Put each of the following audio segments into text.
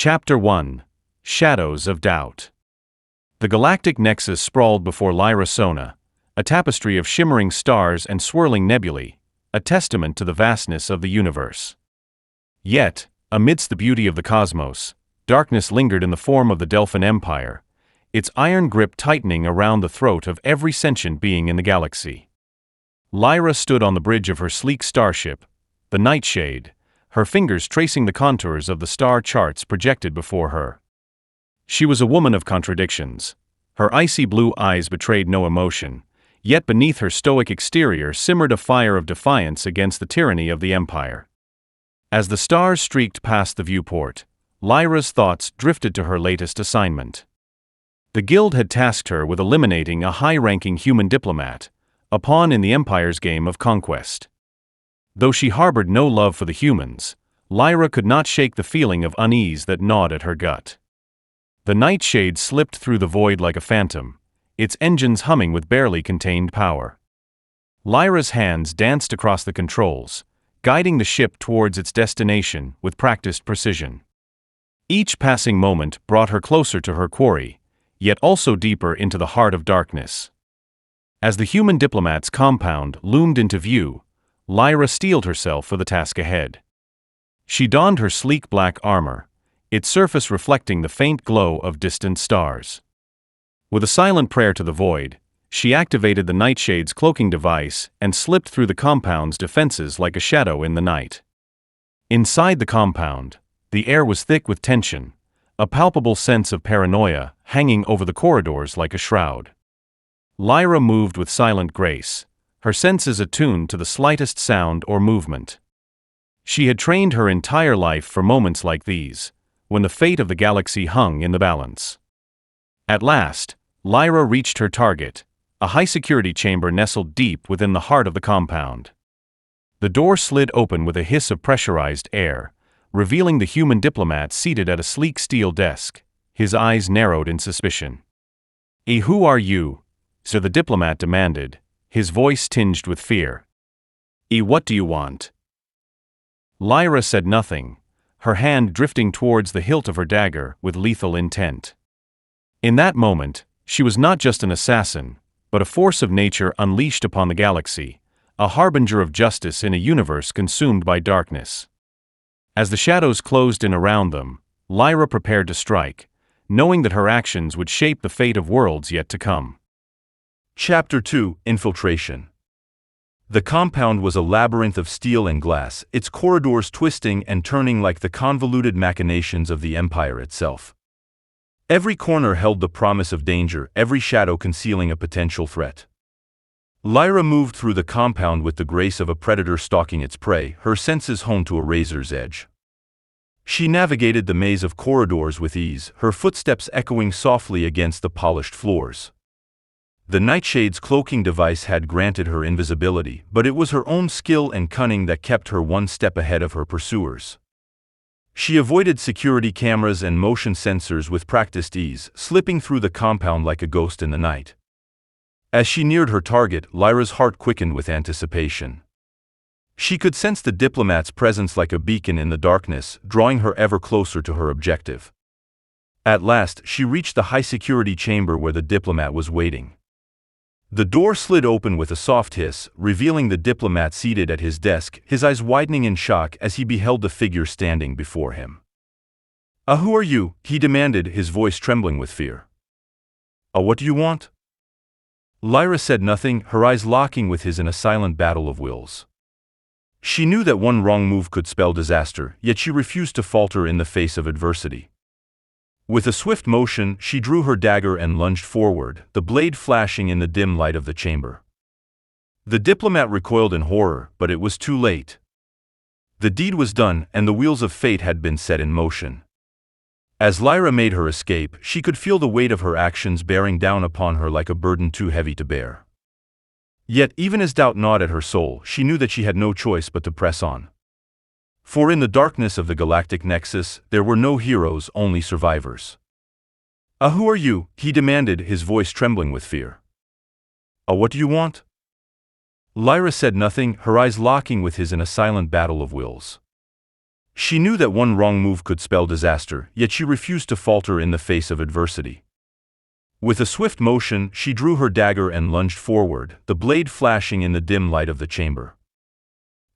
Chapter 1: Shadows of Doubt. The Galactic Nexus sprawled before Lyra Sona, a tapestry of shimmering stars and swirling nebulae, a testament to the vastness of the universe. Yet, amidst the beauty of the cosmos, darkness lingered in the form of the Delphin Empire, its iron grip tightening around the throat of every sentient being in the galaxy. Lyra stood on the bridge of her sleek starship, the Nightshade, her fingers tracing the contours of the star charts projected before her. She was a woman of contradictions. Her icy blue eyes betrayed no emotion, yet beneath her stoic exterior simmered a fire of defiance against the tyranny of the Empire. As the stars streaked past the viewport, Lyra's thoughts drifted to her latest assignment. The Guild had tasked her with eliminating a high-ranking human diplomat, a pawn in the Empire's game of conquest. Though she harbored no love for the humans, Lyra could not shake the feeling of unease that gnawed at her gut. The Nightshade slipped through the void like a phantom, its engines humming with barely contained power. Lyra's hands danced across the controls, guiding the ship towards its destination with practiced precision. Each passing moment brought her closer to her quarry, yet also deeper into the heart of darkness. As the human diplomat's compound loomed into view, Lyra steeled herself for the task ahead. She donned her sleek black armor, its surface reflecting the faint glow of distant stars. With a silent prayer to the void, she activated the Nightshade's cloaking device and slipped through the compound's defenses like a shadow in the night. Inside the compound, the air was thick with tension, a palpable sense of paranoia hanging over the corridors like a shroud. Lyra moved with silent grace, her senses attuned to the slightest sound or movement. She had trained her entire life for moments like these, when the fate of the galaxy hung in the balance. At last, Lyra reached her target, a high-security chamber nestled deep within the heart of the compound. The door slid open with a hiss of pressurized air, revealing the human diplomat seated at a sleek steel desk, his eyes narrowed in suspicion. Who are you?" so the diplomat demanded, his voice tinged with fear. What do you want?" Lyra said nothing, her hand drifting towards the hilt of her dagger with lethal intent. In that moment, she was not just an assassin, but a force of nature unleashed upon the galaxy, a harbinger of justice in a universe consumed by darkness. As the shadows closed in around them, Lyra prepared to strike, knowing that her actions would shape the fate of worlds yet to come. Chapter 2: Infiltration. The compound was a labyrinth of steel and glass, its corridors twisting and turning like the convoluted machinations of the Empire itself. Every corner held the promise of danger, every shadow concealing a potential threat. Lyra moved through the compound with the grace of a predator stalking its prey, her senses honed to a razor's edge. She navigated the maze of corridors with ease, her footsteps echoing softly against the polished floors. The Nightshade's cloaking device had granted her invisibility, but it was her own skill and cunning that kept her one step ahead of her pursuers. She avoided security cameras and motion sensors with practiced ease, slipping through the compound like a ghost in the night. As she neared her target, Lyra's heart quickened with anticipation. She could sense the diplomat's presence like a beacon in the darkness, drawing her ever closer to her objective. At last, she reached the high-security chamber where the diplomat was waiting. The door slid open with a soft hiss, revealing the diplomat seated at his desk, his eyes widening in shock as he beheld the figure standing before him. Who are you?" he demanded, his voice trembling with fear. What do you want?" Lyra said nothing, her eyes locking with his in a silent battle of wills. She knew that one wrong move could spell disaster, yet she refused to falter in the face of adversity. With a swift motion, she drew her dagger and lunged forward, the blade flashing in the dim light of the chamber. The diplomat recoiled in horror, but it was too late. The deed was done, and the wheels of fate had been set in motion. As Lyra made her escape, she could feel the weight of her actions bearing down upon her like a burden too heavy to bear. Yet, even as doubt gnawed at her soul, she knew that she had no choice but to press on. For in the darkness of the Galactic Nexus, there were no heroes, only survivors. Who are you?" he demanded, his voice trembling with fear. What do you want?" Lyra said nothing, her eyes locking with his in a silent battle of wills. She knew that one wrong move could spell disaster, yet she refused to falter in the face of adversity. With a swift motion, she drew her dagger and lunged forward, the blade flashing in the dim light of the chamber.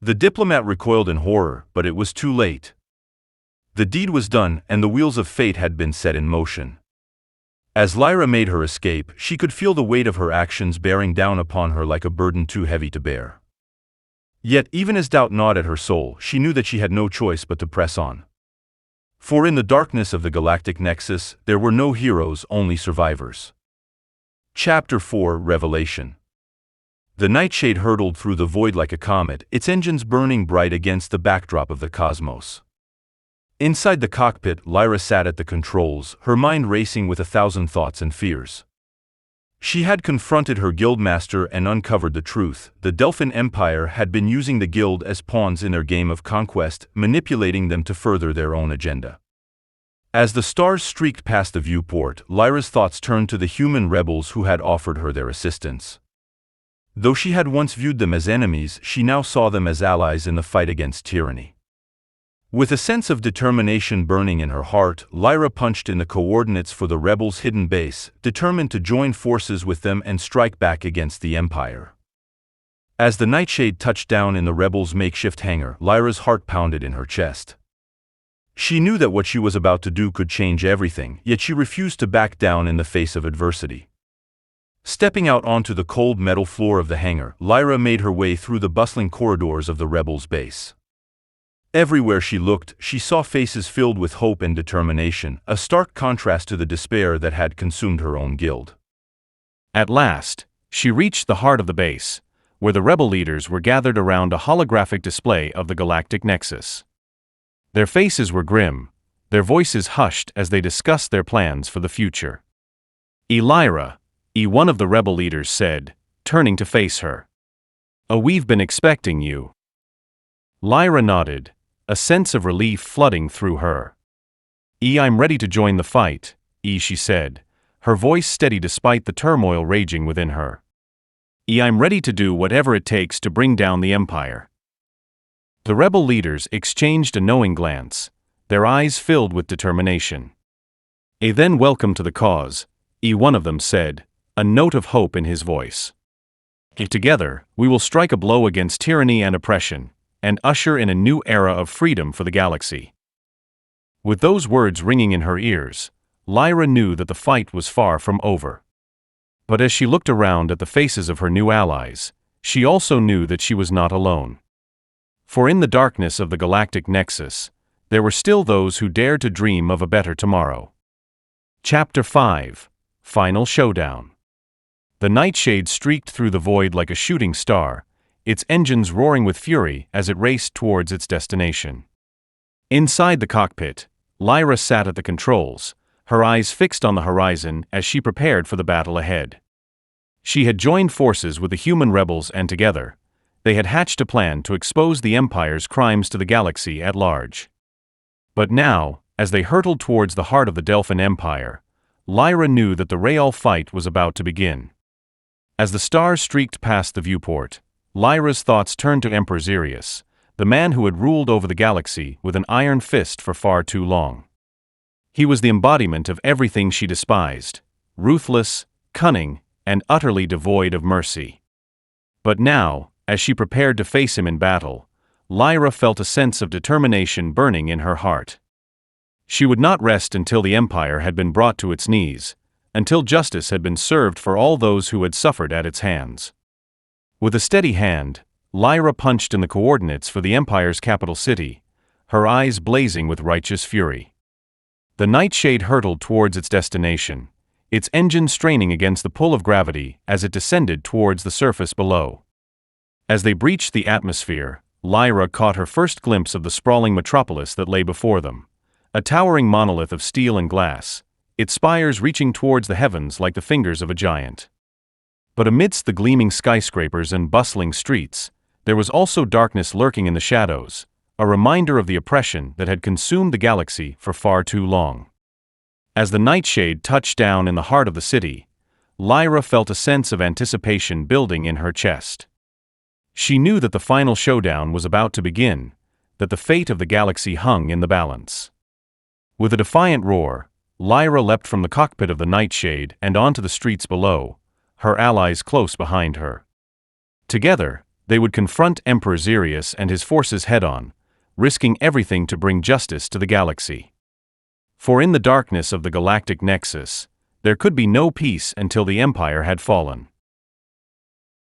The diplomat recoiled in horror, but it was too late. The deed was done, and the wheels of fate had been set in motion. As Lyra made her escape, she could feel the weight of her actions bearing down upon her like a burden too heavy to bear. Yet, even as doubt gnawed at her soul, she knew that she had no choice but to press on. For in the darkness of the Galactic Nexus, there were no heroes, only survivors. Chapter 4 Revelation. The Nightshade hurtled through the void like a comet, its engines burning bright against the backdrop of the cosmos. Inside the cockpit, Lyra sat at the controls, her mind racing with 1,000 thoughts and fears. She had confronted her guildmaster and uncovered the truth. The Delphin Empire had been using the guild as pawns in their game of conquest, manipulating them to further their own agenda. As the stars streaked past the viewport, Lyra's thoughts turned to the human rebels who had offered her their assistance. Though she had once viewed them as enemies, she now saw them as allies in the fight against tyranny. With a sense of determination burning in her heart, Lyra punched in the coordinates for the rebels' hidden base, determined to join forces with them and strike back against the Empire. As the Nightshade touched down in the rebels' makeshift hangar, Lyra's heart pounded in her chest. She knew that what she was about to do could change everything, yet she refused to back down in the face of adversity. Stepping out onto the cold metal floor of the hangar, Lyra made her way through the bustling corridors of the rebels' base. Everywhere she looked, she saw faces filled with hope and determination, a stark contrast to the despair that had consumed her own guild. At last, she reached the heart of the base, where the rebel leaders were gathered around a holographic display of the Galactic Nexus. Their faces were grim, their voices hushed as they discussed their plans for the future. Lyra, one of the rebel leaders said, turning to face her. "Oh, we've been expecting you." Lyra nodded, a sense of relief flooding through her. "I'm ready to join the fight," she said, her voice steady despite the turmoil raging within her. "I'm ready to do whatever it takes to bring down the Empire." The rebel leaders exchanged a knowing glance, their eyes filled with determination. "Then welcome to the cause," one of them said, a note of hope in his voice. "Together, we will strike a blow against tyranny and oppression, and usher in a new era of freedom for the galaxy." With those words ringing in her ears, Lyra knew that the fight was far from over. But as she looked around at the faces of her new allies, she also knew that she was not alone. For in the darkness of the Galactic Nexus, there were still those who dared to dream of a better tomorrow. Chapter 5 Final Showdown. The Nightshade streaked through the void like a shooting star, its engines roaring with fury as it raced towards its destination. Inside the cockpit, Lyra sat at the controls, her eyes fixed on the horizon as she prepared for the battle ahead. She had joined forces with the human rebels and together, they had hatched a plan to expose the Empire's crimes to the galaxy at large. But now, as they hurtled towards the heart of the Delphin Empire, Lyra knew that the real fight was about to begin. As the stars streaked past the viewport, Lyra's thoughts turned to Emperor Xerius, the man who had ruled over the galaxy with an iron fist for far too long. He was the embodiment of everything she despised, ruthless, cunning, and utterly devoid of mercy. But now, as she prepared to face him in battle, Lyra felt a sense of determination burning in her heart. She would not rest until the Empire had been brought to its knees, until justice had been served for all those who had suffered at its hands. With a steady hand, Lyra punched in the coordinates for the Empire's capital city, her eyes blazing with righteous fury. The Nightshade hurtled towards its destination, its engine straining against the pull of gravity as it descended towards the surface below. As they breached the atmosphere, Lyra caught her first glimpse of the sprawling metropolis that lay before them, a towering monolith of steel and glass, its spires reaching towards the heavens like the fingers of a giant. But amidst the gleaming skyscrapers and bustling streets, there was also darkness lurking in the shadows, a reminder of the oppression that had consumed the galaxy for far too long. As the Nightshade touched down in the heart of the city, Lyra felt a sense of anticipation building in her chest. She knew that the final showdown was about to begin, that the fate of the galaxy hung in the balance. With a defiant roar, Lyra leapt from the cockpit of the Nightshade and onto the streets below, her allies close behind her. Together, they would confront Emperor Xerius and his forces head-on, risking everything to bring justice to the galaxy. For in the darkness of the galactic nexus, there could be no peace until the Empire had fallen.